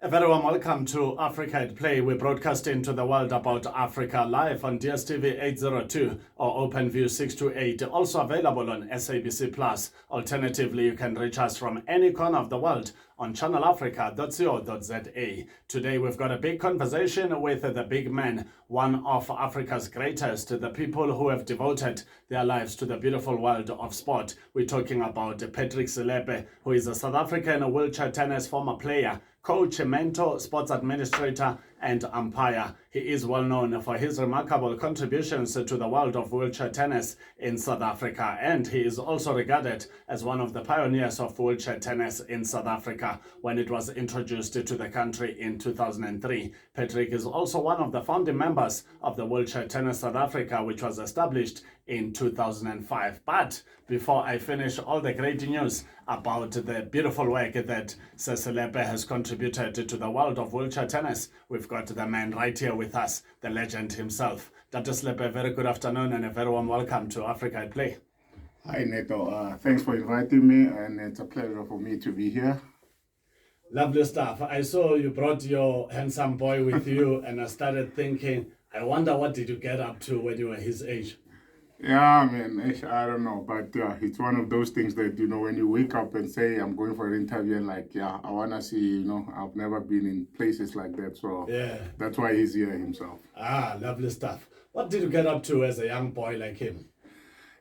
A very warm welcome to Africa at Play. We broadcast into the world about Africa live on DSTV 802 or OpenView 628. Also available on SABC Plus. Alternatively, you can reach us from any corner of the world on channelafrica.co.za. Today we've got a big conversation with the big man, one of Africa's greatest, the people who have devoted their lives to the beautiful world of sport. We're talking about Patrick Selepe, who is a South African wheelchair tennis former player, coach, mentor, sports administrator, and umpire. He is well known for his remarkable contributions to the world of wheelchair tennis in South Africa, and he is also regarded as one of the pioneers of wheelchair tennis in South Africa when it was introduced to the country in 2003. Patrick is also one of the founding members of the Wheelchair Tennis South Africa, which was established in 2005. But before I finish all the great news about the beautiful work that Selepe has contributed to the world of wheelchair tennis, we've got the man right here with us, the legend himself. Dr. Selepe, very good afternoon and a very warm welcome to Africa at Play. Hi Neto, thanks for inviting me, and it's a pleasure for me to be here. Lovely stuff. I saw you brought your handsome boy with you and I started thinking, I wonder what did you get up to when you were his age? Yeah, man, I don't know, but it's one of those things that, when you wake up and say, I'm going for an interview, and I want to see, I've never been in places like that, so yeah, that's why he's here himself. Ah, lovely stuff. What did you get up to as a young boy like him?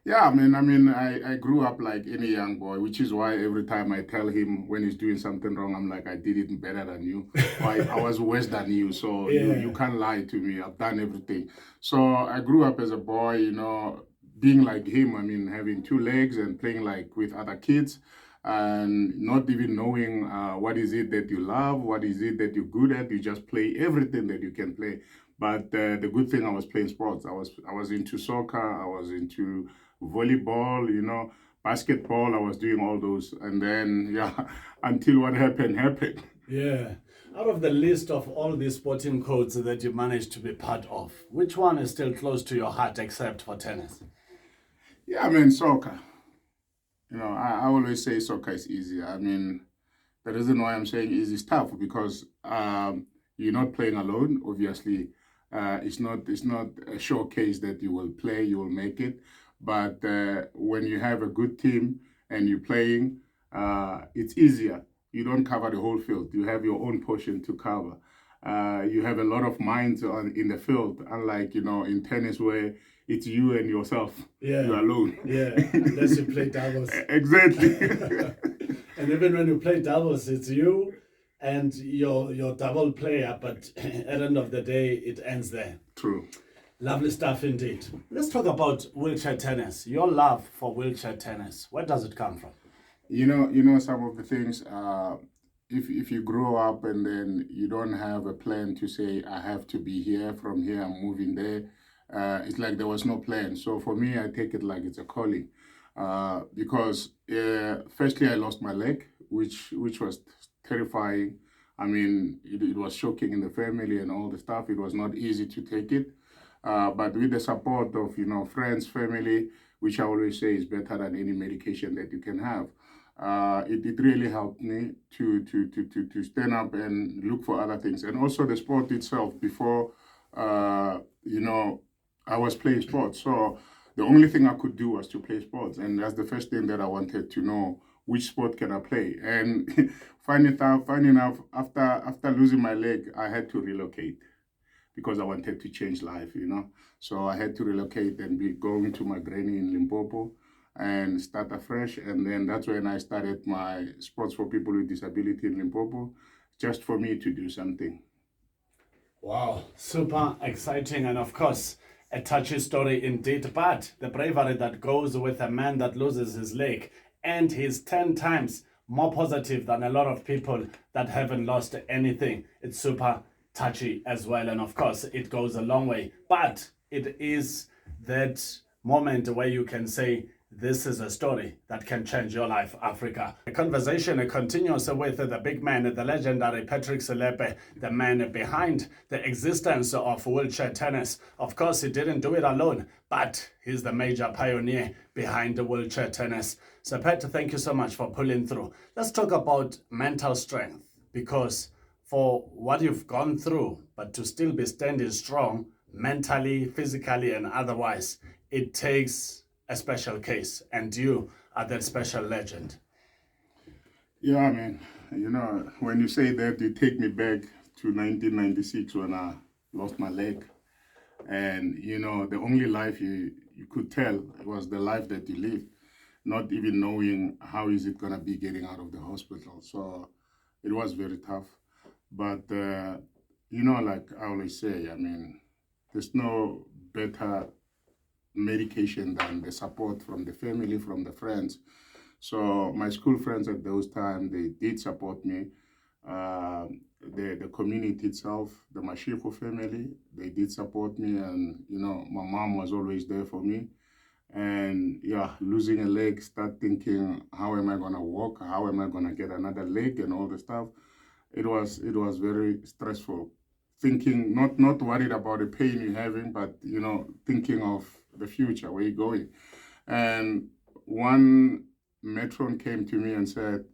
Yeah, I grew up like any young boy, which is why every time I tell him when he's doing something wrong, I'm like, I did it better than you. I was worse than you, so yeah. you can't lie to me. I've done everything. So I grew up as a boy, being like him, having two legs and playing like with other kids and not even knowing what is it that you love, what is it that you're good at. You just play everything that you can play. But the good thing, I was playing sports. I was into soccer, I was into volleyball, basketball. I was doing all those. And then, until what happened. Yeah. Out of the list of all these sporting codes that you managed to be part of, which one is still close to your heart except for tennis? Yeah, soccer. I always say soccer is easy. The reason why I'm saying easy is tough because you're not playing alone, obviously. It's not a showcase that you will play, you will make it. But when you have a good team and you're playing, it's easier. You don't cover the whole field. You have your own portion to cover. You have a lot of minds in the field, unlike, in tennis where it's you and yourself. Yeah. You're alone. Yeah, unless you play doubles. Exactly. And even when you play doubles, it's you and your double player, but at the end of the day, it ends there. True. Lovely stuff indeed. Let's talk about wheelchair tennis. Your love for wheelchair tennis, where does it come from? Some of the things, if you grow up and then you don't have a plan to say, I have to be here, from here I'm moving there, it's like there was no plan. So for me, I take it like it's a calling. Because firstly, I lost my leg, which was terrifying. It was shocking in the family and all the stuff. It was not easy to take it. But with the support of, friends, family, which I always say is better than any medication that you can have, it really helped me to stand up and look for other things. And also the sport itself, before, I was playing sports. So the only thing I could do was to play sports. And that's the first thing that I wanted to know, which sport can I play? And funny enough, after losing my leg, I had to relocate because I wanted to change life, So I had to relocate and be going to my granny in Limpopo and start afresh. And then that's when I started my Sports for People with Disability in Limpopo, just for me to do something. Wow, super exciting. And of course, a touchy story indeed, but the bravery that goes with a man that loses his leg, and he's 10 times more positive than a lot of people that haven't lost anything. It's super touchy as well, and of course it goes a long way, but it is that moment where you can say, this is a story that can change your life, Africa. The conversation continues with the big man, the legendary Patrick Selepe, the man behind the existence of wheelchair tennis. Of course, he didn't do it alone, but he's the major pioneer behind the wheelchair tennis. So Pat, thank you so much for pulling through. Let's talk about mental strength, because for what you've gone through, but to still be standing strong mentally, physically, and otherwise, it takes a special case, and you are that special legend. Yeah, I mean, when you say that, you take me back to 1996 when I lost my leg. And, the only life you could tell was the life that you lived, not even knowing how is it going to be getting out of the hospital. So it was very tough. But, like I always say, I mean, there's no better medication than the support from the family, from the friends. So my school friends at those times, they did support me. The community itself, the Mashiko family, they did support me, and my mom was always there for me. And yeah, losing a leg, start thinking, how am I gonna walk? How am I gonna get another leg and all the stuff? It was very stressful. Thinking, not worried about the pain you're having, but thinking of the future, where you're going. And one matron came to me and said,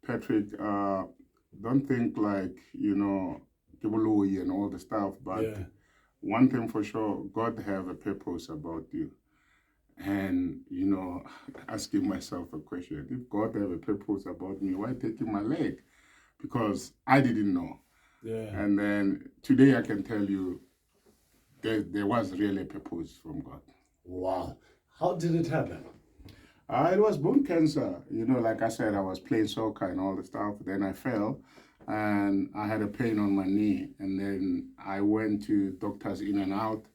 Patrick, don't think like, Kibului and all the stuff, but Yeah. one thing for sure, God have a purpose about you. And, asking myself a question, if God have a purpose about me, why taking my leg? Because I didn't know. Yeah. And then today I can tell you there was really a purpose from God. Wow. How did it happen? It was bone cancer. Like I said, I was playing soccer and all the stuff. Then I fell and I had a pain on my knee. And then I went to doctors in and out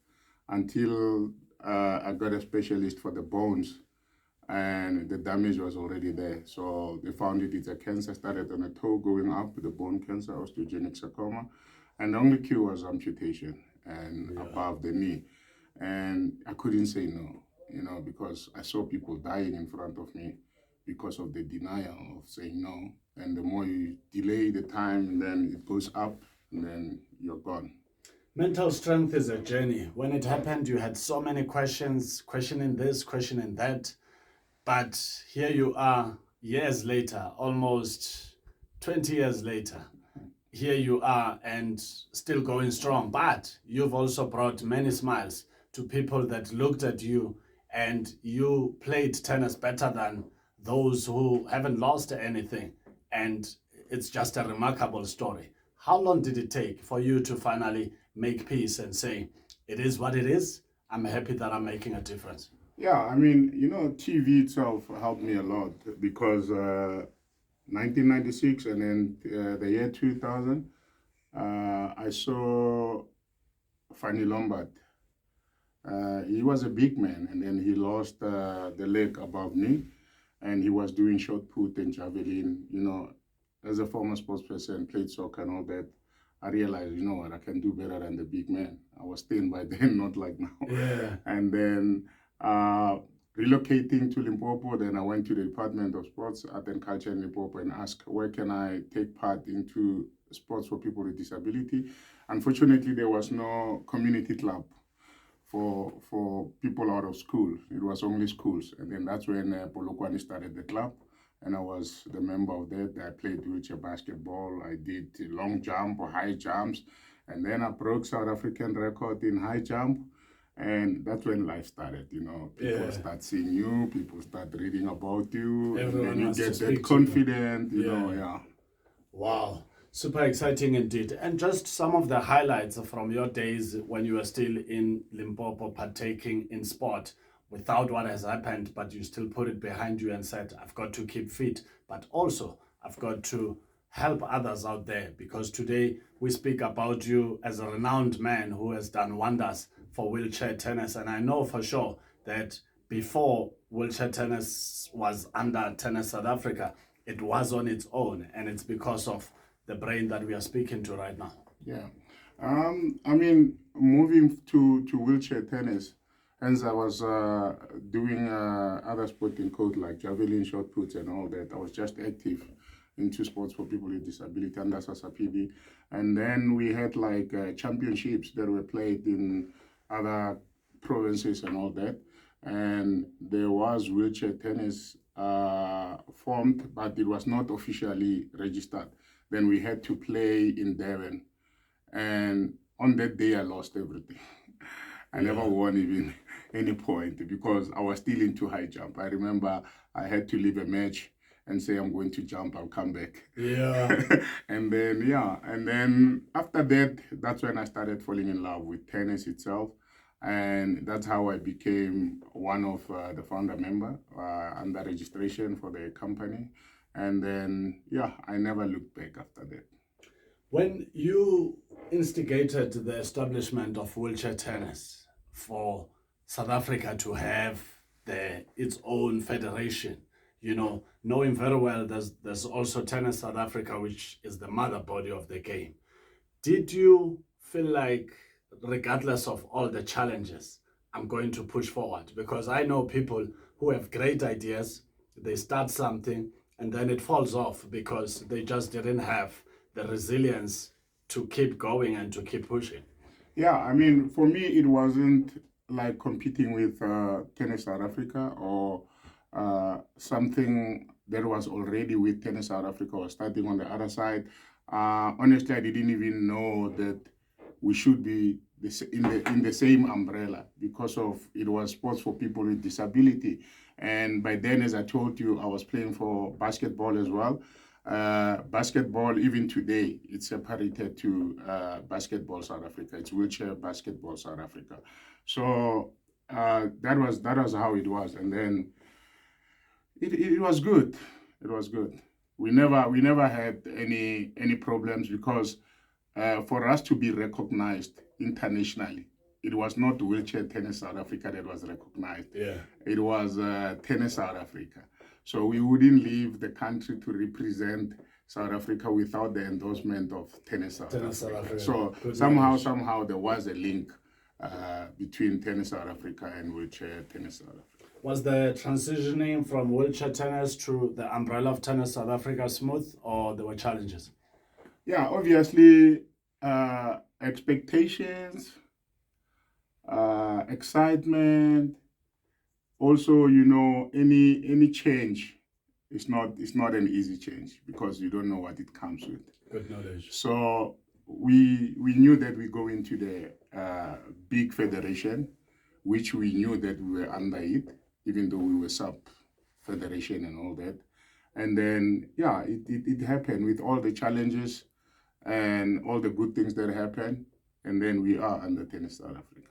until I got a specialist for the bones. And the damage was already there. So they found it's a cancer, started on the toe going up, the bone cancer, osteogenic sarcoma. And the only cure was amputation and above the knee. And I couldn't say no, because I saw people dying in front of me because of the denial of saying no. And the more you delay the time, then it goes up, and then you're gone. Mental strength is a journey. When it happened, you had so many questions, questioning this, questioning that. But here you are, years later, almost 20 years later. Here you are and still going strong. But you've also brought many smiles to people that looked at you, and you played tennis better than those who haven't lost anything. And it's just a remarkable story. How long did it take for you to finally make peace and say, it is what it is? I'm happy that I'm making a difference. Yeah, I mean, TV itself helped me a lot because 1996 and then the year 2000, I saw Fanny Lombard. He was a big man, and then he lost the leg above knee, and he was doing shot put and javelin. As a former sports person, played soccer and all that, I realized, what, I can do better than the big man. I was thin by then, not like now. Yeah. And then relocating to Limpopo, then I went to the Department of Sports, Art and Culture in Limpopo and asked, where can I take part into sports for people with disability? Unfortunately, there was no community club for people out of school. It was only schools. And then that's when Polokwane started the club. And I was the member of that. I played wheelchair basketball. I did long jump or high jumps. And then I broke South African record in high jump. And that's when life started, People start seeing you, people start reading about you. Everyone and then you wants to get speak that to confident, you. Wow. Super exciting indeed. And just some of the highlights from your days when you were still in Limpopo partaking in sport without what has happened, but you still put it behind you and said, I've got to keep fit, but also I've got to help others out there, because today we speak about you as a renowned man who has done wonders for wheelchair tennis. And I know for sure that before wheelchair tennis was under Tennis South Africa, it was on its own, and it's because of the brain that we are speaking to right now. Yeah. I mean, moving to wheelchair tennis, hence I was doing other sporting codes like javelin, shot puts and all that. I was just active into sports for people with disability under SASAPB. And then we had like championships that were played in other provinces and all that. And there was wheelchair tennis formed, but it was not officially registered. Then we had to play in Durban. And on that day, I lost everything. I never won even any point because I was still into high jump. I remember I had to leave a match and say, I'm going to jump, I'll come back. Yeah. and then after that, that's when I started falling in love with tennis itself. And that's how I became one of the founder member under registration for the company. And then, I never looked back after that. When you instigated the establishment of wheelchair tennis for South Africa to have its own federation, knowing very well there's also Tennis South Africa, which is the mother body of the game. Did you feel like, regardless of all the challenges, I'm going to push forward? Because I know people who have great ideas, they start something, and then it falls off because they just didn't have the resilience to keep going and to keep pushing. Yeah, I mean, for me, it wasn't like competing with Tennis South Africa or something that was already with Tennis South Africa or starting on the other side. Honestly, I didn't even know that we should be in the same umbrella because of it was sports for people with disability. And by then, as I told you, I was playing for basketball as well. Basketball, even today, it's separated to Basketball South Africa. It's Wheelchair Basketball South Africa. So that was how it was, and then it was good. It was good. We never had any problems because for us to be recognized internationally, it was not Wheelchair Tennis South Africa that was recognized. Yeah. It was Tennis South Africa. So we wouldn't leave the country to represent South Africa without the endorsement of Tennis South Africa. So somehow there was a link between Tennis South Africa and Wheelchair Tennis South Africa. Was the transitioning from wheelchair tennis to the umbrella of Tennis South Africa smooth, or there were challenges? Yeah, obviously, expectations, excitement. Also, any change is not an easy change because you don't know what it comes with. Good knowledge. So we knew that we go into the big federation, which we knew that we were under it, even though we were sub-federation and all that. And then, it happened with all the challenges and all the good things that happened. And then we are under Tennis South Africa.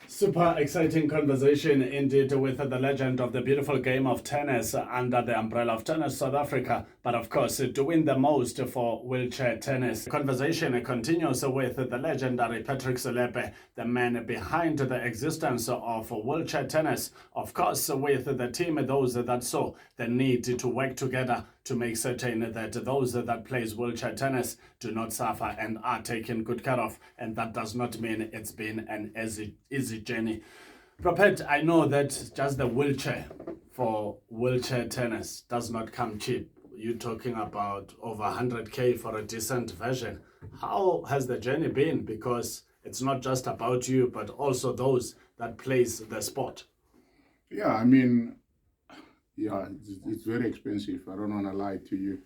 Super exciting conversation indeed with the legend of the beautiful game of tennis under the umbrella of Tennis South Africa, but of course doing the most for wheelchair tennis. Conversation continues with the legendary Patrick Selepe, the man behind the existence of wheelchair tennis, of course with the team, those that saw the need to work together to make certain that those that plays wheelchair tennis do not suffer and are taken good care of. And that does not mean it's been an easy journey. Prophet, I know that just the wheelchair for wheelchair tennis does not come cheap. You're talking about over 100K for a decent version. How has the journey been? Because it's not just about you, but also those that plays the sport. Yeah, I mean, it's very expensive. I don't want to lie to you.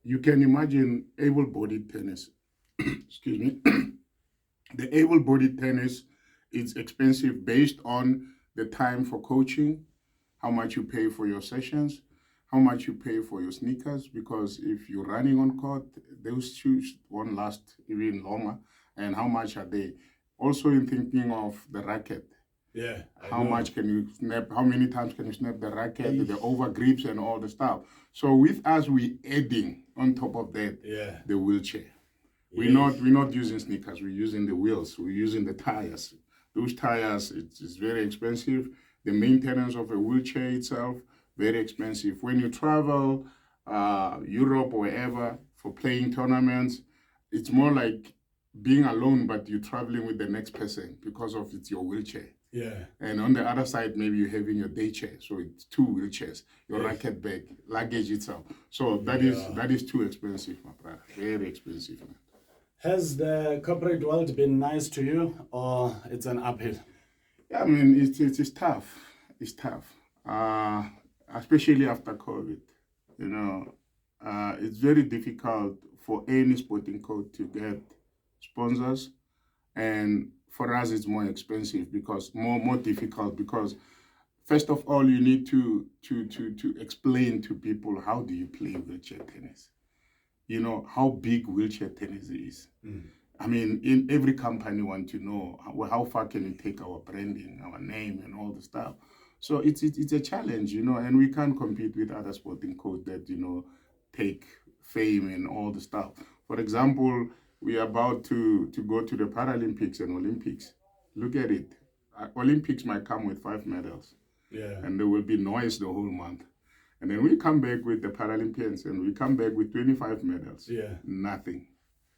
You can imagine able-bodied tennis. Excuse me. The able-bodied tennis is expensive based on the time for coaching, how much you pay for your sessions, how much you pay for your sneakers, because if you're running on court, those shoes won't last even longer. And how much are they? Also in thinking of the racket. Yeah. How much can you snap? How many times can you snap the racket, the over grips and all the stuff? So with us, we adding on top of that the wheelchair. We're not using sneakers. We're using the wheels. We're using the tires. Those tires, it's very expensive. The maintenance of a wheelchair itself, very expensive. When you travel Europe or wherever for playing tournaments, it's more like being alone, but you're traveling with the next person because of it's your wheelchair. Yeah. And on the other side, maybe you're having your day chair. So it's two wheelchairs, your racket bag, luggage itself. So that is too expensive, my brother. Very expensive, man. Has the corporate world been nice to you, or it's an uphill? Yeah, I mean, it's tough. It's tough, especially after COVID. it's very difficult for any sporting coach to get sponsors, and for us it's more expensive because more difficult because first of all you need to explain to people how do you play wheelchair tennis, you know how big wheelchair tennis is. I mean, in every company want to know how far can we take our branding, our name, and all the stuff. So it's a challenge, you know, and we can't compete with other sporting codes that take fame and all the stuff. For example, we are about to go to the Paralympics and Olympics. Look at it. Olympics might come with 5 medals. Yeah. And there will be noise the whole month. And then we come back with the Paralympians and we come back with 25 medals. Yeah. Nothing.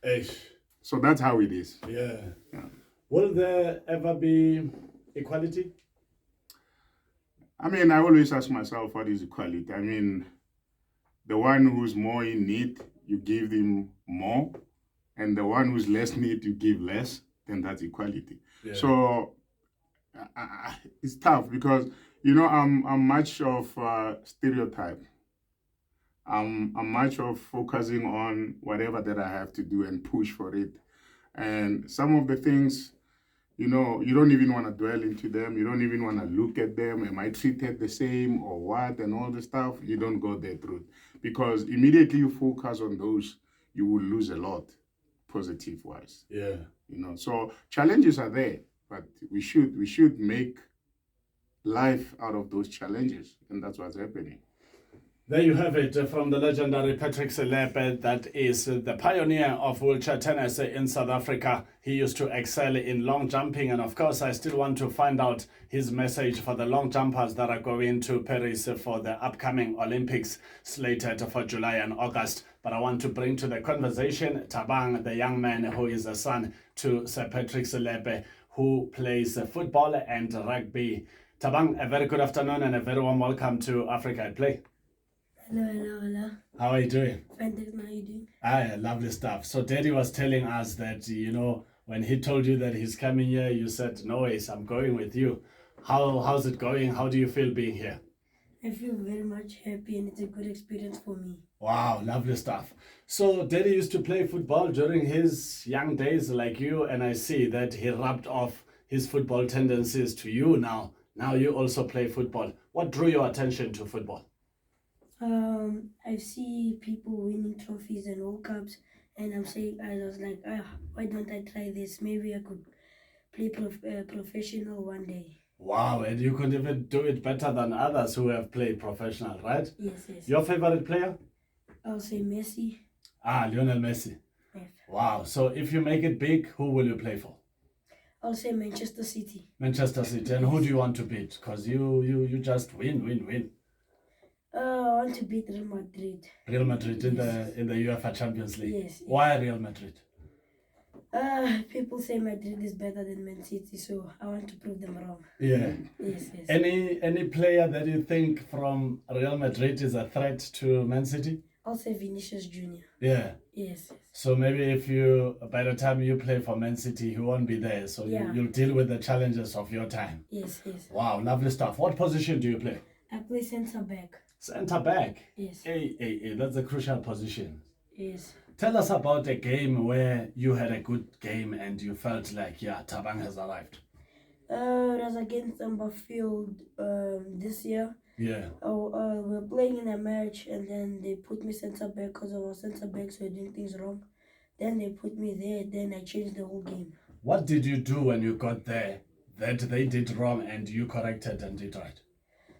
Eish. So that's how it is. Yeah. Yeah. Will there ever be equality? I mean, I always ask myself, what is equality? I mean, the one who's more in need, you give them more. And the one who's less need, you give less. Then that's equality. Yeah. So it's tough because, I'm much of stereotype. I'm much of focusing on whatever that I have to do and push for it. And some of the things, you don't even want to dwell into them. You don't even want to look at them. Am I treated the same or what? And all the stuff. You don't go that route. Because immediately you focus on those, you will lose a lot, positive-wise. Yeah. So challenges are there, but we should make life out of those challenges. And that's what's happening. There you have it from the legendary Patrick Selepe, that is the pioneer of wheelchair tennis in South Africa. He used to excel in long jumping, and of course I still want to find out his message for the long jumpers that are going to Paris for the upcoming Olympics slated for July and August. But I want to bring to the conversation Thabang, the young man who is a son to Sir Patrick Selepe, who plays football and rugby. Thabang, a very good afternoon and a very warm welcome to Africa at Play. Hello. How are you doing? Fine, thanks. How are you doing? Lovely stuff. So Daddy was telling us that, when he told you that he's coming here, you said, no ways, I'm going with you. How's it going? How do you feel being here? I feel very much happy and it's a good experience for me. Wow, lovely stuff. So Daddy used to play football during his young days like you, and I see that he rubbed off his football tendencies to you now. Now you also play football. What drew your attention to football? I see people winning trophies and World Cups, and I was like, why don't I try this? Maybe I could play professional one day. Wow, and you could even do it better than others who have played professional, right? Yes. Your favorite player? I'll say Messi. Lionel Messi. Yes. Wow, so if you make it big, who will you play for? I'll say Manchester City. Manchester City. And who do you want to beat? Because you just win. I want to beat Real Madrid. Real Madrid in the UEFA Champions League. Yes. Why Real Madrid? People say Madrid is better than Man City, so I want to prove them wrong. Yeah. Yes. Any player that you think from Real Madrid is a threat to Man City? I'll say Vinicius Jr. Yeah. Yes. So maybe by the time you play for Man City, he won't be there. So yeah. you'll deal with the challenges of your time. Yes. Wow, lovely stuff. What position do you play? I play centre back. Centre back? Yes. Hey, that's a crucial position. Yes. Tell us about a game where you had a good game and you felt like, Thabang has arrived. It was against Field this year. Yeah. We were playing in a match and then they put me centre back because I was centre back, so I doing things wrong. Then they put me there, then I changed the whole game. What did you do when you got there that they did wrong and you corrected and did right?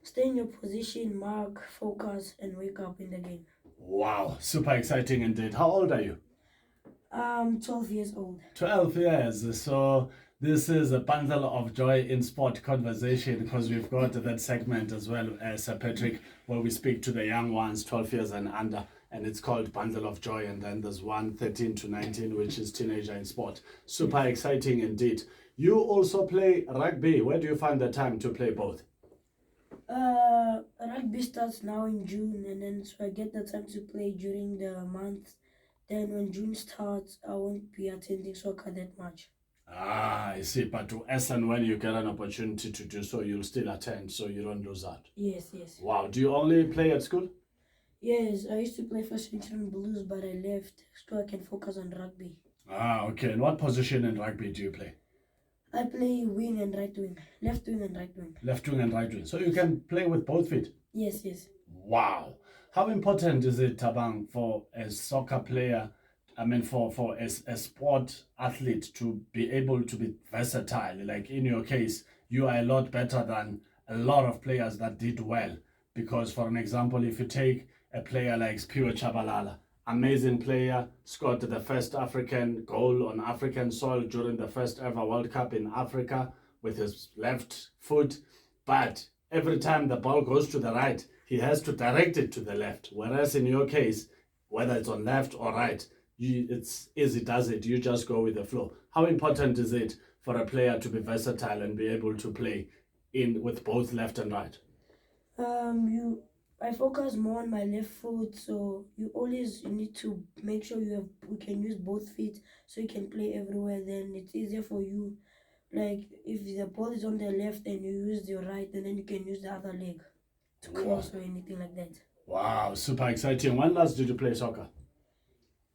Stay in your position, mark, focus, and wake up in the game. Wow, super exciting indeed. How old are you? 12 years old. 12 years. So this is a bundle of joy in sport conversation because we've got that segment as well as Patrick, where we speak to the young ones, 12 years and under, and it's called Bundle of Joy. And then there's one 13 to 19, which is teenager in sport. Super exciting indeed. You also play rugby. Where do you find the time to play both? Rugby starts now in June, and then so I get the time to play during the month. Then when June starts, I won't be attending soccer that much. I see. But as and when you get an opportunity to do so, you'll still attend, so you don't lose out. Yes. Wow. Do you only play at school? Yes, I used to play for Central Blues, but I left so I can focus on rugby. Ah, okay. And what position in rugby do you play? I play wing and right wing, left wing and right wing. Left wing and right wing. So you can play with both feet? Yes, yes. Wow. How important is it, Tabang, for a soccer player, for a sport athlete to be able to be versatile? Like in your case, you are a lot better than a lot of players that did well. Because, for an example, if you take a player like Spiro Chabalala, amazing player, scored the first African goal on African soil during the first ever World Cup in Africa with his left foot. But every time the ball goes to the right, he has to direct it to the left. Whereas in your case, whether it's on left or right, it's easy does it. You just go with the flow. How important is it for a player to be versatile and be able to play in with both left and right? I focus more on my left foot, so you need to make sure you can use both feet so you can play everywhere. Then it's easier for you. Like if the ball is on the left and you use your right, and then you can use the other leg to cross or anything like that. Wow, super exciting. When last did you play soccer?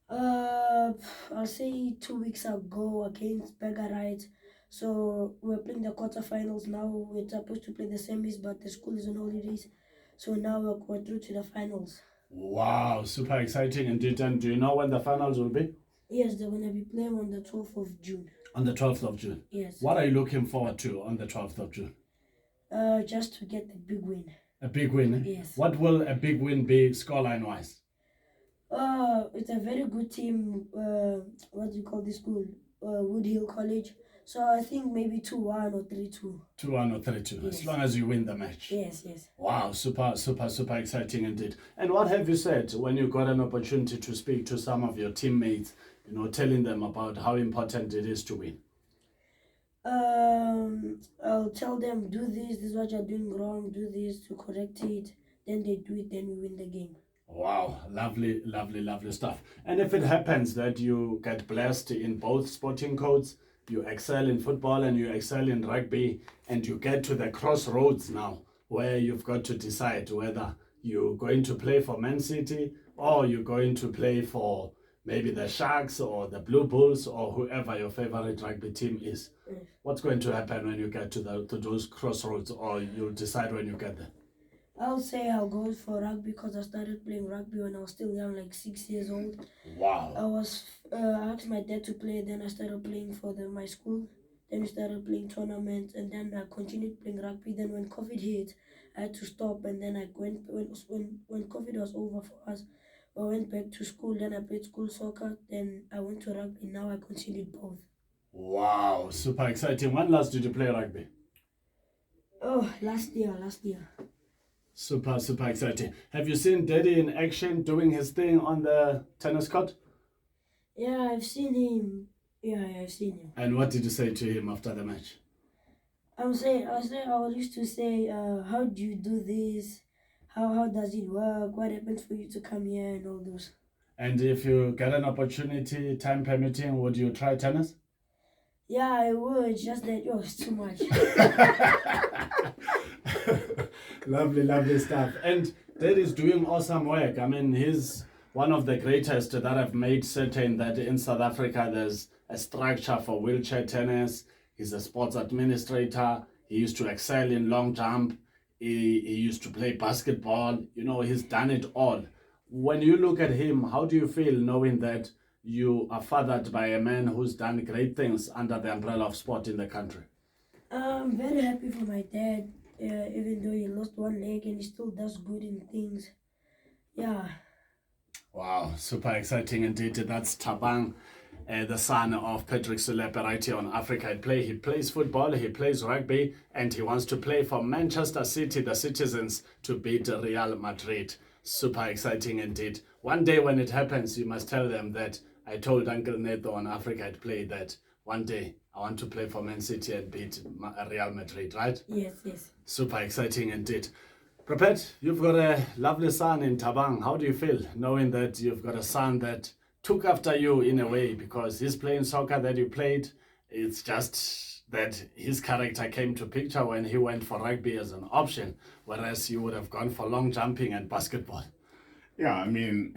I'll say 2 weeks ago against Berger Right. So we're playing the quarterfinals now. We're supposed to play the semis, but the school is on holidays. So now we're through to the finals. Wow, super exciting indeed. And do you know when the finals will be? Yes, they're going to be playing on the 12th of June. On the 12th of June? Yes. What are you looking forward to on the 12th of June? Just to get a big win. A big win? Yes. What will a big win be scoreline-wise? It's a very good team. What do you call this school? Wood Hill College. So I think maybe 2-1 or 3-2. 2-1 or 3-2, Yes. as long as you win the match. Yes, yes. Wow, super exciting indeed. And what have you said when you got an opportunity to speak to some of your teammates, telling them about how important it is to win? I'll tell them, do this is what you're doing wrong, do this to correct it. Then they do it, then we win the game. Wow, lovely stuff. And if it happens that you get blessed in both sporting codes, you excel in football and you excel in rugby, and you get to the crossroads now where you've got to decide whether you're going to play for Man City or you're going to play for maybe the Sharks or the Blue Bulls or whoever your favorite rugby team is. What's going to happen when you get to those crossroads, or you'll decide when you get there? I'll say I'll go for rugby because I started playing rugby when I was still young, like 6 years old. Wow. I asked my dad to play, then I started playing for my school. Then we started playing tournaments, and then I continued playing rugby. Then when COVID hit, I had to stop, and then I went when COVID was over for us, I went back to school. Then I played school soccer. Then I went to rugby. Now I continued both. Wow, super exciting. When last did you play rugby? Oh, last year. Super exciting. Have you seen Daddy in action doing his thing on the tennis court? Yeah, I've seen him. I've seen him. And what did you say to him after the match? I used to say, how do you do this? How does it work? What happened for you to come here and all those? And if you get an opportunity, time permitting, would you try tennis? Yeah, I would. Just that it's too much. Lovely stuff. And Daddy's doing awesome work. I mean, he's one of the greatest that have made certain that in South Africa there's a structure for wheelchair tennis. He's a sports administrator. He used to excel in long jump. He used to play basketball. He's done it all. When you look at him, how do you feel knowing that you are fathered by a man who's done great things under the umbrella of sport in the country? I'm very happy for my dad, even though he lost one leg and he still does good in things. Yeah. Wow, super exciting indeed. That's Tabang, the son of Patrick Selepe right here on Africa at Play. He plays football, he plays rugby, and he wants to play for Manchester City, the citizens, to beat Real Madrid. Super exciting indeed. One day when it happens, you must tell them that I told Uncle Neto on Africa at Play that one day I want to play for Man City and beat Real Madrid, right? Yes. Super exciting indeed. Prapet, you've got a lovely son in Tabang. How do you feel knowing that you've got a son that took after you in a way, because he's playing soccer that you played? It's just that his character came to picture when he went for rugby as an option, whereas you would have gone for long jumping and basketball. Yeah, I mean,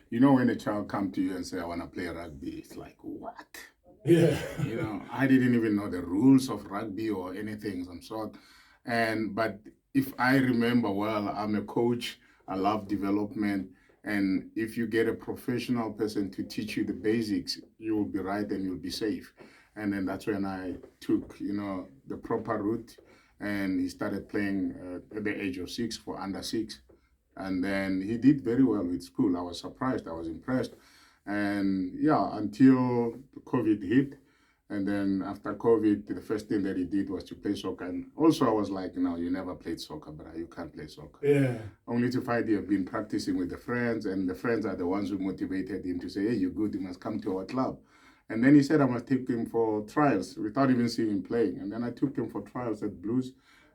you know, when a child come to you and say, I want to play rugby, it's like, what? Yeah. You know, I didn't even know the rules of rugby or anything some sort. But if I remember well, I'm a coach. I love development. And if you get a professional person to teach you the basics, you will be right and you'll be safe. And then that's when I took, you know, the proper route. And he started playing at the age of 6 for under 6. And then he did very well with school. I was surprised. I was impressed. And yeah, until COVID hit. And then after COVID, the first thing that he did was to play soccer. And also I was like, no, you never played soccer, but you can't play soccer. Yeah. Only to find he had been practicing with the friends, and the friends are the ones who motivated him to say, hey, you're good, you must come to our club. And then he said I must take him for trials without even seeing him playing. And then I took him for trials at Blues.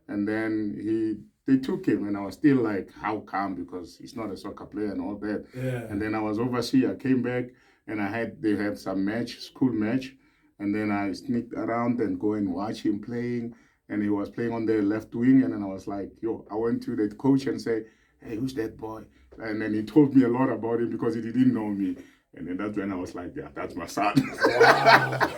And then they took him, and I was still like, how come? Because he's not a soccer player and all that. Yeah. And then I was overseas. I came back, and they had some school match. And then I sneaked around and go and watch him playing. And he was playing on the left wing. And then I was like, yo, I went to the coach and say, hey, who's that boy? And then he told me a lot about him because he didn't know me. And then that's when I was like, yeah, that's my son. Wow.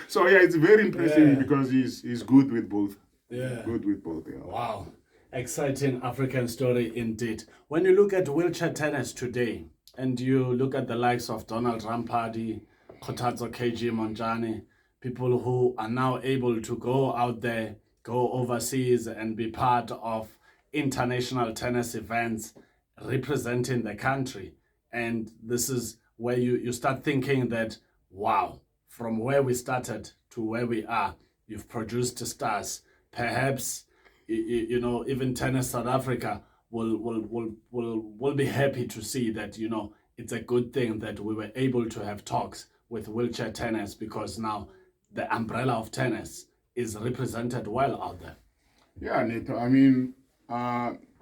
So yeah, it's very impressive Yeah. because he's good with both. Yeah. Good with both. Yeah. Wow. Exciting African story indeed. When you look at wheelchair tennis today, and you look at the likes of Donald Rampardi, Kotatso KG Monjani, people who are now able to go out there, go overseas, and be part of international tennis events representing the country. And this is where you start thinking that, wow, from where we started to where we are, you've produced stars. Perhaps, you know, even Tennis South Africa will be happy to see that, you know, it's a good thing that we were able to have talks with wheelchair tennis, because now the umbrella of tennis is represented well out there. Yeah, Neto. I mean,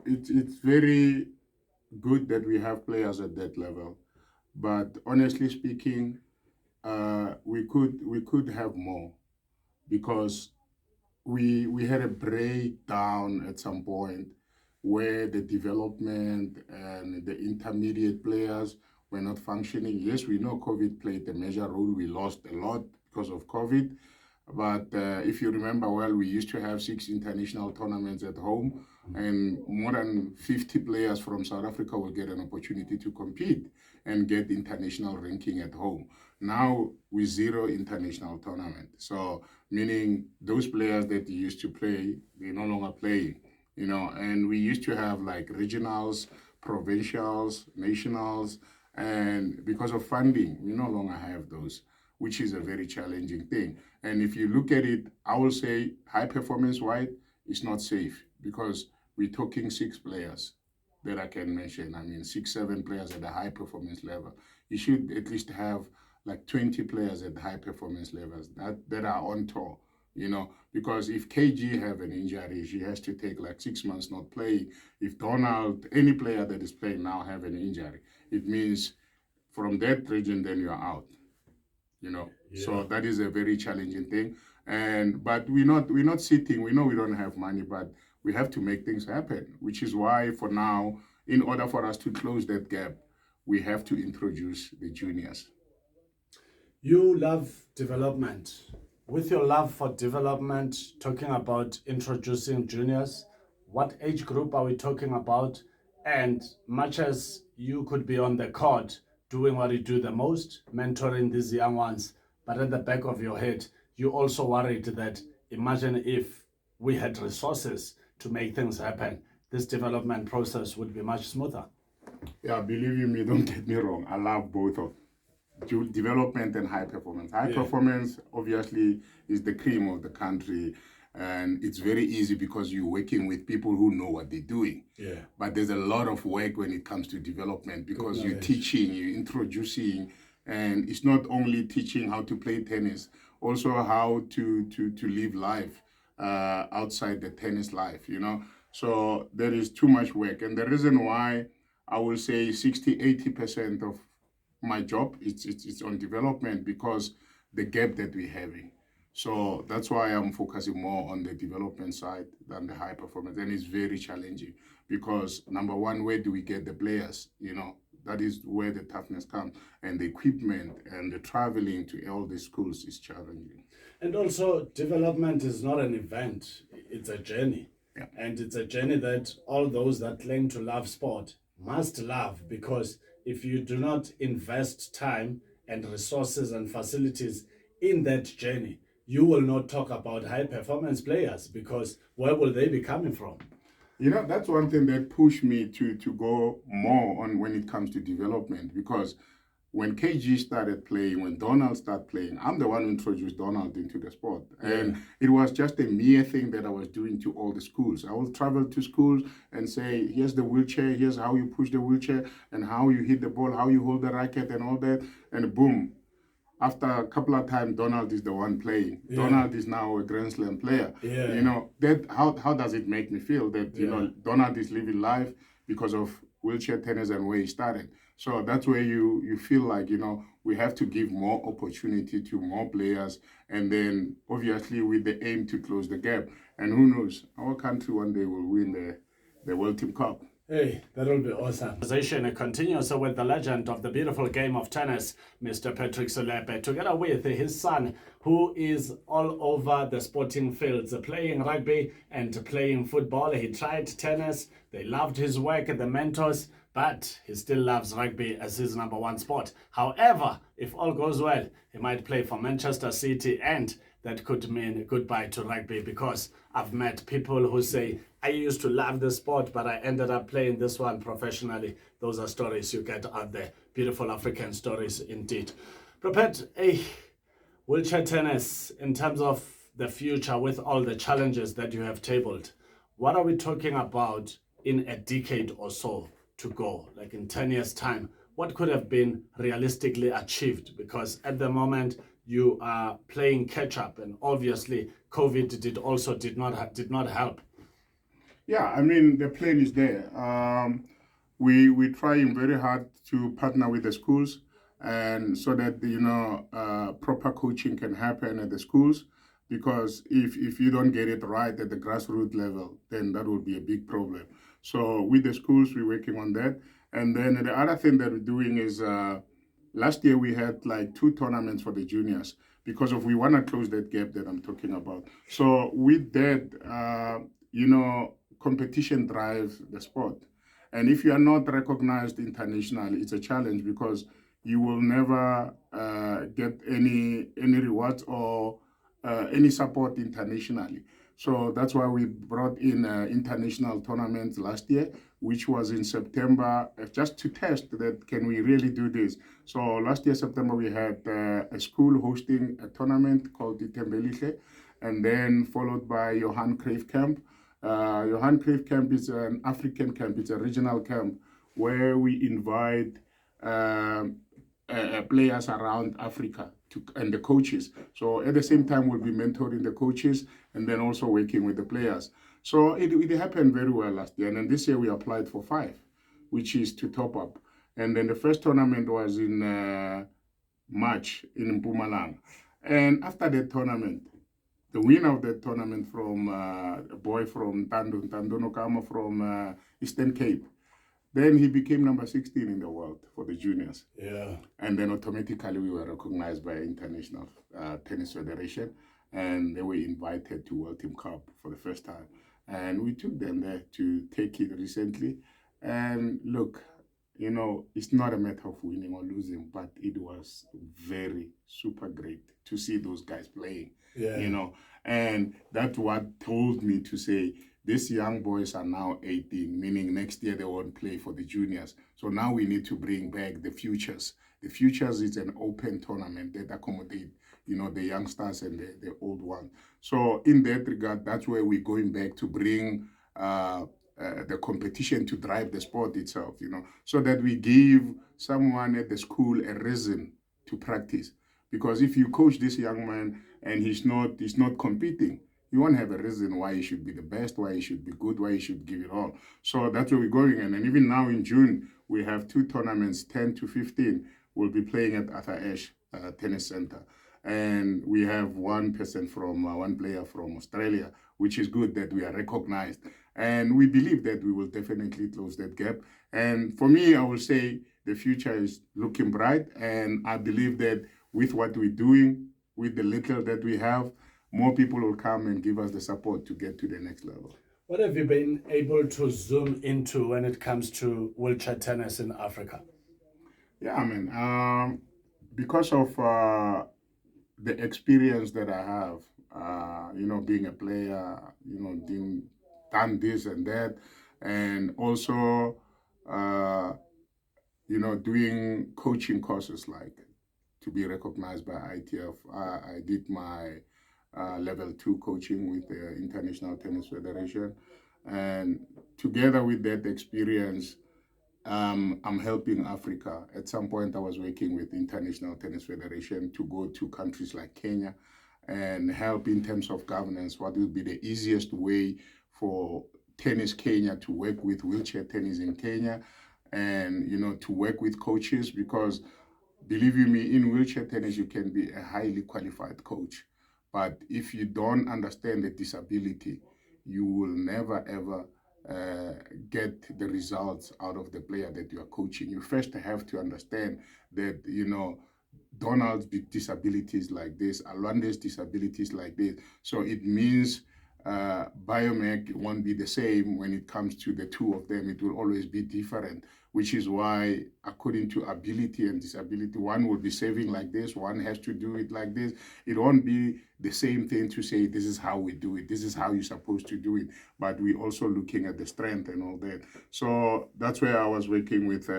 it's very good that we have players at that level. But honestly speaking, we could have more because we had a breakdown at some point where the development and the intermediate players were not functioning. Yes, we know COVID played a major role. We lost a lot because of COVID. But if you remember well, we used to have 6 international tournaments at home, and more than 50 players from South Africa will get an opportunity to compete and get international ranking at home. Now we 0 international tournament. So meaning those players that used to play, they no longer play, you know, and we used to have like regionals, provincials, nationals, and because of funding, we no longer have those, which is a very challenging thing. And if you look at it, I will say high performance wide is not safe because we're talking 6 players that I can mention. I mean, 6, 7 players at the high performance level. You should at least have like 20 players at the high performance levels that are on tour, you know, because if KG have an injury, she has to take like 6 months not playing. If Donald, any player that is playing now have an injury, it means from that region, then you're out, you know. Yeah. So that is a very challenging thing. But we're not sitting. We know we don't have money, but we have to make things happen, which is why for now, in order for us to close that gap, we have to introduce the juniors. You love development. With your love for development, talking about introducing juniors, what age group are we talking about? And much as you could be on the court doing what you do the most, mentoring these young ones, but at the back of your head, you also worried that imagine if we had resources to make things happen, this development process would be much smoother. Yeah, believe you me, don't get me wrong. I love both of development and high performance. High performance obviously is the cream of the country, and it's very easy because you're working with people who know what they're doing. Yeah. But there's a lot of work when it comes to development because you're teaching, you're introducing, and it's not only teaching how to play tennis, also how to live life outside the tennis life, you know. So there is too much work, and the reason why I will say 60-80% of my job it's on development because the gap that we're having. So that's why I'm focusing more on the development side than the high performance, and it's very challenging because number one, where do we get the players? That is where the toughness comes, and the equipment and the traveling to all the schools is challenging. And also, development is not an event, it's a journey. Yeah. And it's a journey that all those that claim to love sport must love, because if you do not invest time and resources and facilities in that journey, you will not talk about high performance players, because where will they be coming from? That's one thing that pushed me to go more on when it comes to development, because when KG started playing, when Donald started playing, I'm the one who introduced Donald into the sport. And it was just a mere thing that I was doing to all the schools. I will travel to schools and say, here's the wheelchair, here's how you push the wheelchair, and how you hit the ball, how you hold the racket and all that. And boom, after a couple of times, Donald is the one playing. Yeah. Donald is now a Grand Slam player. Yeah. That how does it make me feel that, Donald is living life because of wheelchair tennis and where he started. So that's where you feel like, we have to give more opportunity to more players, and then obviously with the aim to close the gap. And who knows, our country one day will win the World Team Cup. Hey, that'll be awesome. Conversation continues with the legend of the beautiful game of tennis, Mr. Patrick Selepe, together with his son, who is all over the sporting fields, playing rugby and playing football. He tried tennis. They loved his work at the mentors, but he still loves rugby as his number one sport. However, if all goes well, he might play for Manchester City, and that could mean goodbye to rugby, because I've met people who say, I used to love the sport, but I ended up playing this one professionally. Those are stories you get out there. Beautiful African stories indeed. Prepared wheelchair tennis in terms of the future with all the challenges that you have tabled. What are we talking about in a decade or so to go? Like in 10 years' time, what could have been realistically achieved? Because at the moment, you are playing catch up, and obviously COVID did not help. Yeah, I mean, the plan is there. We're trying very hard to partner with the schools, and so that proper coaching can happen at the schools. Because if you don't get it right at the grassroots level, then that will be a big problem. So with the schools, we're working on that. And then the other thing that we're doing is last year we had like 2 tournaments for the juniors, because we want to close that gap that I'm talking about. So with that, competition drives the sport. And if you are not recognized internationally, it's a challenge, because you will never get any rewards or any support internationally. So that's why we brought in international tournaments last year, which was in September, just to test that can we really do this. So last year, September, we had a school hosting a tournament called the Tembelihle, and then followed by Johan Cruyff Camp. Johan Cruyff Camp is an African camp. It's a regional camp where we invite players around Africa and the coaches. So at the same time, we'll be mentoring the coaches and then also working with the players. So it happened very well last year. And then this year we applied for 5, which is to top up. And then the first tournament was in March in Mpumalanga. And after that tournament, the winner of that tournament from a boy from Tando Nokama from Eastern Cape, then he became number 16 in the world for the juniors. Yeah. And then automatically we were recognized by International Tennis Federation, and they were invited to World Team Cup for the first time. And we took them there to take it recently. And look, it's not a matter of winning or losing, but it was very super great to see those guys playing. Yeah. And that's what told me to say, these young boys are now 18, meaning next year they won't play for the juniors. So now we need to bring back the futures. The futures is an open tournament that accommodate, the youngsters and the old ones. So in that regard, that's where we're going back to bring the competition to drive the sport itself, so that we give someone at the school a reason to practice. Because if you coach this young man and he's not competing, you won't have a reason why he should be the best, why he should be good, why he should give it all. So that's where we're going. And even now in June, we have 2 tournaments, 10 to 15. We'll be playing at Arthur Ashe Tennis Center. And we have one player from Australia which is good that we are recognized. And we believe that we will definitely close that gap. And for me, I will say the future is looking bright. And I believe that with what we're doing, with the little that we have, more people will come and give us the support to get to the next level. What have you been able to zoom into when it comes to wheelchair tennis in Africa? Yeah, I mean, because of the experience that I have, being a player, done this and that, and also, doing coaching courses like to be recognized by ITF. I did my level 2 coaching with the International Tennis Federation, and together with that experience, I'm helping Africa. At some point, I was working with International Tennis Federation to go to countries like Kenya and help in terms of governance. What will be the easiest way for Tennis Kenya to work with wheelchair tennis in Kenya, and to work with coaches, because believe you me, in wheelchair tennis you can be a highly qualified coach, but if you don't understand the disability, you will never ever get the results out of the player that you are coaching. You first have to understand that, Donald's disabilities like this, Alwande's disabilities like this. So it means biomech won't be the same when it comes to the two of them. It will always be different, which is why, according to ability and disability, one will be saving like this, one has to do it like this. It won't be the same thing to say, this is how we do it, this is how you're supposed to do it, but we're also looking at the strength and all that. So that's where I was working with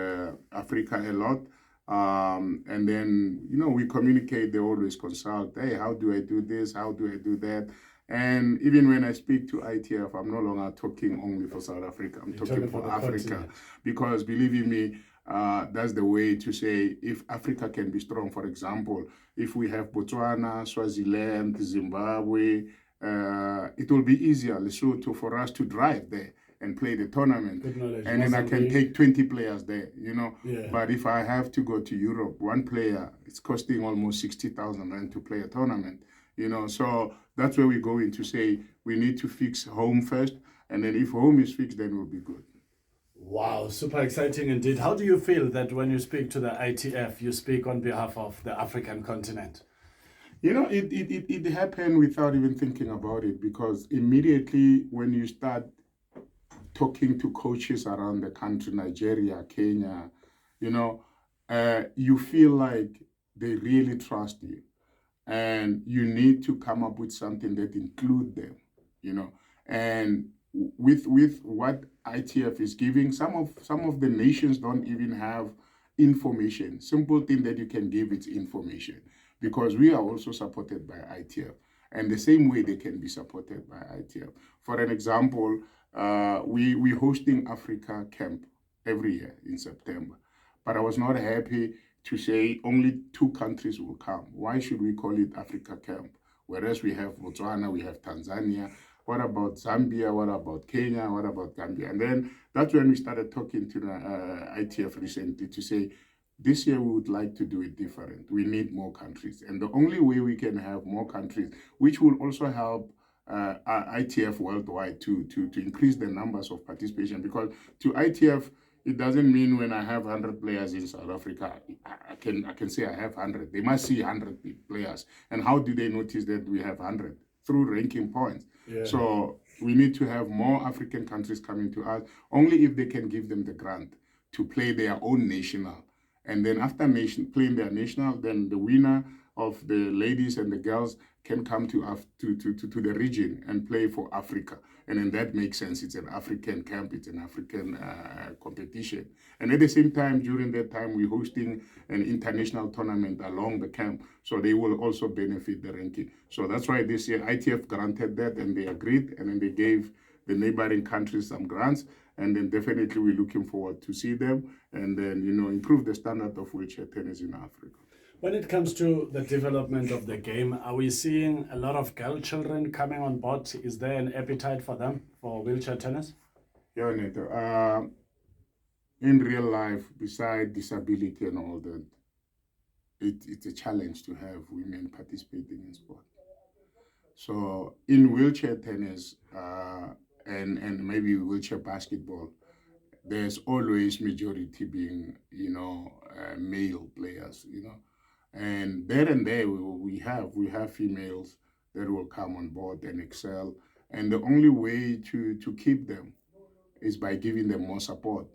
Africa a lot. And then, we communicate, they always consult, hey, how do I do this? How do I do that? And even when I speak to ITF, I'm no longer talking only for South Africa. I'm talking for Africa. Continent. Because believe in me, that's the way to say, if Africa can be strong, for example, if we have Botswana, Swaziland, Zimbabwe, it will be easier, Lesotho, for us to drive there and play the tournament. And then I can take 20 players there, Yeah. But if I have to go to Europe, one player, it's costing almost 60,000 rand to play a tournament. So that's where we go in to say we need to fix home first, and then if home is fixed, then we'll be good. Wow, super exciting indeed. How do you feel that when you speak to the ITF, you speak on behalf of the African continent? It happened without even thinking about it, because immediately when you start talking to coaches around the country, Nigeria, Kenya, you feel like they really trust you. And you need to come up with something that include them, And with what ITF is giving, some of the nations don't even have information. Simple thing that you can give is information, because we are also supported by ITF, and the same way they can be supported by ITF. For an example, we're hosting Africa Camp every year in September, but I was not happy to say only 2 countries will come. Why should we call it Africa Camp? Whereas we have Botswana, we have Tanzania. What about Zambia? What about Kenya? What about Gambia? And then that's when we started talking to the ITF recently to say, this year we would like to do it different. We need more countries. And the only way we can have more countries, which will also help ITF worldwide to increase the numbers of participation, because to ITF, it doesn't mean when I have 100 players in South Africa, I can say I have 100. They must see 100 players. And how do they notice that we have 100? Through ranking points. Yeah. So we need to have more African countries coming to us, only if they can give them the grant to play their own national. And then after playing their national, then the winner of the ladies and the girls can come to the region and play for Africa. And then that makes sense. It's an African camp, it's an African competition. And at the same time, during that time, we're hosting an international tournament along the camp, so they will also benefit the ranking. So that's why this year ITF granted that, and they agreed, and then they gave the neighboring countries some grants, and then definitely we're looking forward to see them, and then, improve the standard of wheelchair tennis in Africa. When it comes to the development of the game, are we seeing a lot of girl children coming on board? Is there an appetite for them, for wheelchair tennis? Yeah, Neto. In real life, besides disability and all that, it's a challenge to have women participating in sport. So in wheelchair tennis and maybe wheelchair basketball, there's always majority being, male players, and there and there we have females that will come on board and excel, and the only way to keep them is by giving them more support,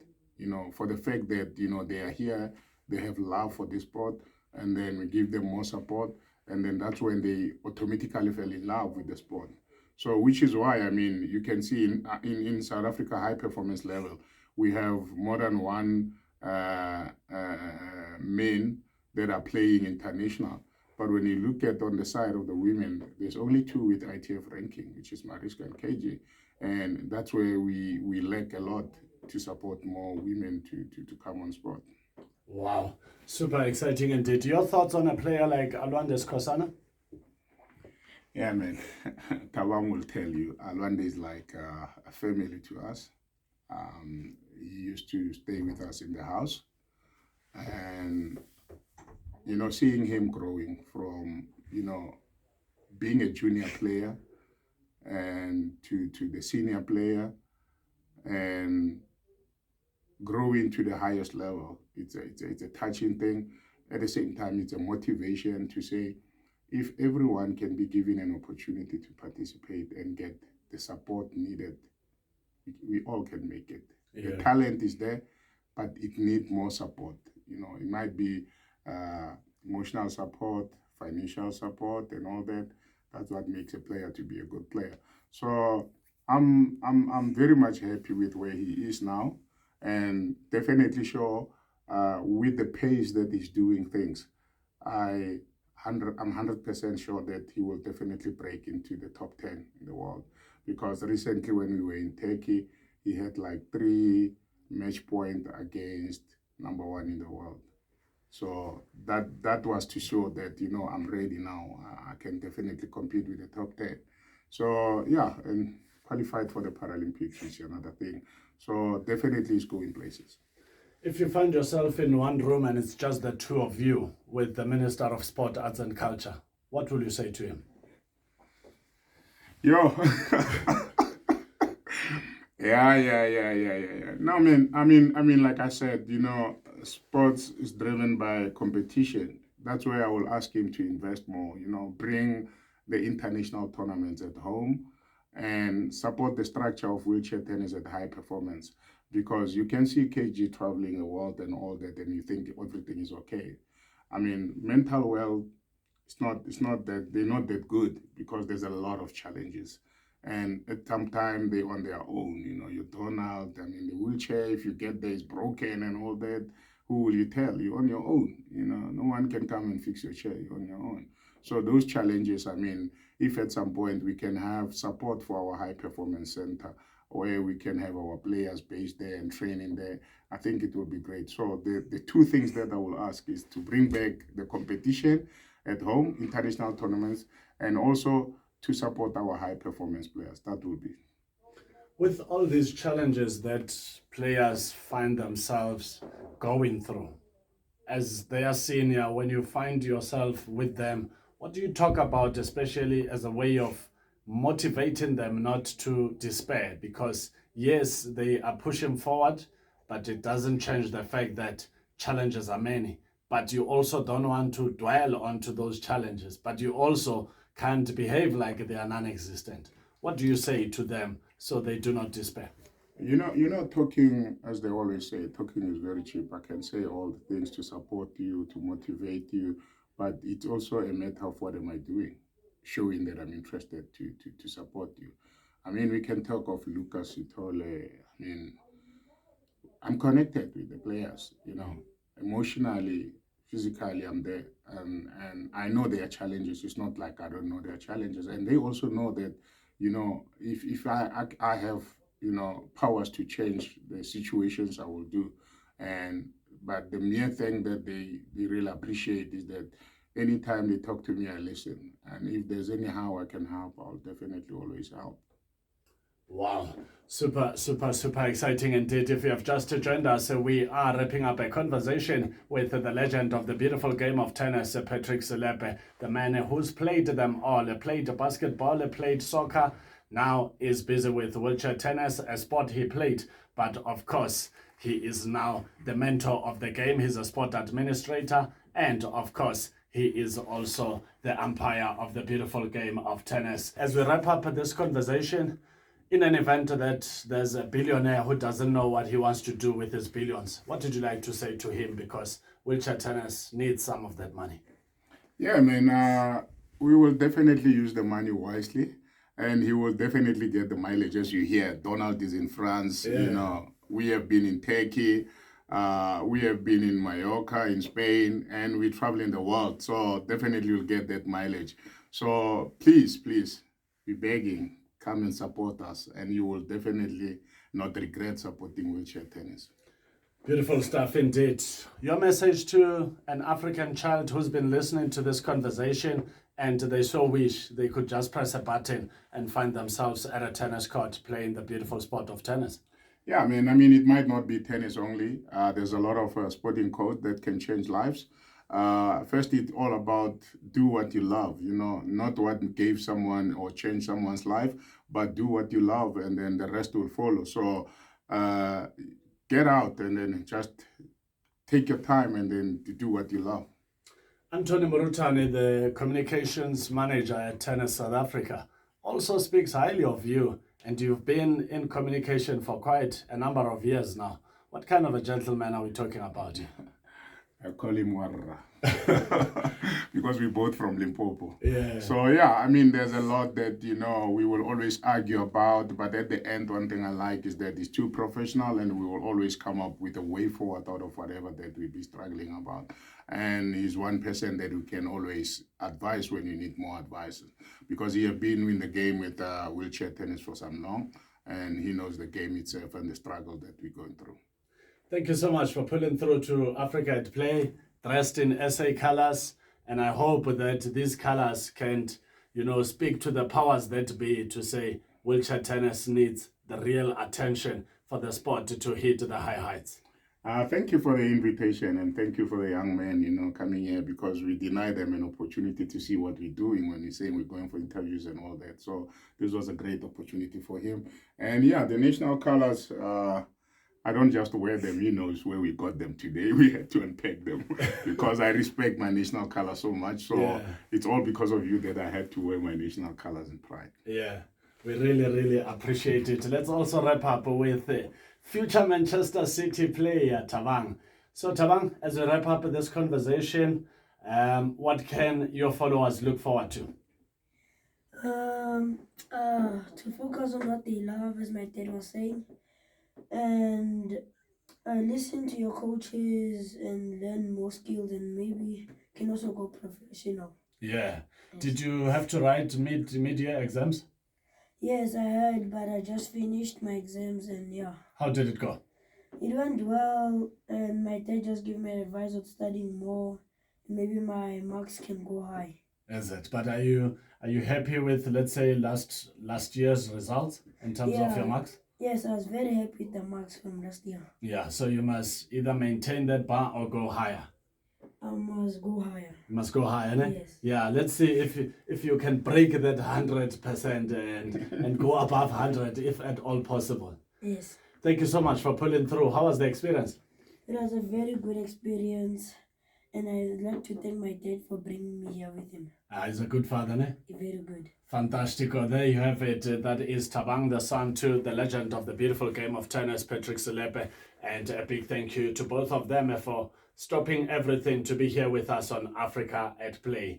for the fact that, they are here, they have love for this sport, and then we give them more support, and then that's when they automatically fell in love with the sport. So, which is why, I mean, you can see in South Africa high performance level, we have more than one men that are playing international. But when you look at on the side of the women, there's only two with ITF ranking, which is Mariska and KJ. And that's where we lack a lot to support more women to come on sport. Wow, super exciting indeed. Your thoughts on a player like Alwande Skhosana? Yeah, man. Tabang will tell you, Alwande is like a family to us. He used to stay with us in the house. And, seeing him growing from, being a junior player and to the senior player and growing to the highest level, it's a touching thing. At the same time, it's a motivation to say, if everyone can be given an opportunity to participate and get the support needed, we all can make it. Yeah. The talent is there, but it needs more support. It might be emotional support, financial support, and all that. That's what makes a player to be a good player. So I'm very much happy with where he is now, and definitely sure with the pace that he's doing things, I'm 100% sure that he will definitely break into the top 10 in the world. Because recently when we were in Turkey, he had like 3 match points against number 1 in the world. So that was to show that, I'm ready now. I can definitely compete with the top 10. So yeah, and qualified for the Paralympics is another thing. So definitely it's going places. If you find yourself in one room and it's just the two of you with the Minister of Sport, Arts and Culture, what will you say to him? Yo. Yeah. No, I mean, like I said, sports is driven by competition. That's why I will ask him to invest more, bring the international tournaments at home and support the structure of wheelchair tennis at high performance. Because you can see KG traveling the world and all that, and you think everything is okay. I mean, mental wealth, it's not that they're not that good, because there's a lot of challenges. And at some time they're on their own, you're thrown out. I mean, the wheelchair, if you get there, is broken and all that. Who will you tell? You're on your own. No one can come and fix your chair. You're on your own. So those challenges, I mean, if at some point we can have support for our high performance center, where we can have our players based there and training there, I think it will be great. So the two things that I will ask is to bring back the competition at home, international tournaments, and also to support our high performance players. That will be. With all these challenges that players find themselves going through, as they are senior, when you find yourself with them, what do you talk about, especially as a way of motivating them not to despair? Because yes, they are pushing forward, but it doesn't change the fact that challenges are many. But you also don't want to dwell onto those challenges, but you also can't behave like they are non-existent. What do you say to them so they do not despair? Talking, as they always say, talking is very cheap. I can say all the things to support you, to motivate you, but it's also a matter of what am I doing, showing that I'm interested to support you. I mean, we can talk of Lucas Itole. I mean, I'm connected with the players, emotionally, physically, I'm there. And I know their challenges. It's not like I don't know their challenges. And they also know that, if I have, powers to change the situations, I will do. But the mere thing that they really appreciate is that anytime they talk to me, I listen. And if there's any how I can help, I'll definitely always help. Wow. Super exciting indeed. If you have just joined us, we are wrapping up a conversation with the legend of the beautiful game of tennis, Patrick Selepe, the man who's played them all, played basketball, played soccer, now is busy with wheelchair tennis, a sport he played. But of course, he is now the mentor of the game. He's a sport administrator. And of course, he is also the umpire of the beautiful game of tennis. As we wrap up this conversation, in an event that there's a billionaire who doesn't know what he wants to do with his billions, what would you like to say to him? Because wheelchair tennis needs some of that money. Yeah, we will definitely use the money wisely, and he will definitely get the mileage. As you hear, Donald is in France, we have been in Turkey, we have been in Mallorca, in Spain, and we travel in the world. So definitely you'll get that mileage. So please, be begging, come and support us, and you will definitely not regret supporting wheelchair tennis. Beautiful stuff indeed. Your message to an African child who's been listening to this conversation and they so wish they could just press a button and find themselves at a tennis court playing the beautiful sport of tennis. Yeah, it might not be tennis only. There's a lot of sporting code that can change lives. First, it's all about do what you love, not what gave someone or changed someone's life, but do what you love, and then the rest will follow. So get out and then just take your time and then do what you love. Anthony Murutani, the communications manager at Tennis South Africa, also speaks highly of you, and you've been in communication for quite a number of years now. What kind of a gentleman are we talking about here? I call him Warra because we're both from Limpopo. Yeah. So there's a lot that we will always argue about, but at the end, one thing I like is that he's too professional, and we will always come up with a way forward out of whatever that we be struggling about. And he's one person that we can always advise when you need more advice, because he has been in the game with wheelchair tennis for some long, and he knows the game itself and the struggle that we're going through. Thank you so much for pulling through to Africa at Play, dressed in SA colors. And I hope that these colors can, speak to the powers that be to say wheelchair tennis needs the real attention for the sport to hit the high heights. Thank you for the invitation, and thank you for the young men, coming here, because we deny them an opportunity to see what we're doing when we're saying we're going for interviews and all that. So this was a great opportunity for him. And the national colors, I don't just wear them, it's where we got them today. We had to unpack them because I respect my national color so much. So It's all because of you that I had to wear my national colors in pride. Yeah, we really appreciate it. Let's also wrap up with future Manchester City player, Thabang. So Thabang, as we wrap up this conversation, what can your followers look forward to? To focus on what they love, as my dad was saying, and listen to your coaches and learn more skills, and maybe can also go professional. Yeah. Did you have to write mid-year exams? Yes, I had, but I just finished my exams, and How did it go? It went well, and my dad just gave me advice of studying more, and maybe my marks can go high. Is it? But are you happy with, let's say, last year's results in terms of your marks? Yes, I was very happy with the marks from last year. Yeah, so you must either maintain that bar or go higher. I must go higher. You must go higher, né? Yes. Yeah, let's see if you can break that 100% and go above 100 if at all possible. Yes. Thank you so much for pulling through. How was the experience? It was a very good experience, and I'd like to thank my dad for bringing me here with him. He's a good father, né? Very good. Fantastico. There you have it. That is Thabang, the son to the legend of the beautiful game of tennis, Patrick Selepe. And a big thank you to both of them for stopping everything to be here with us on Africa at Play.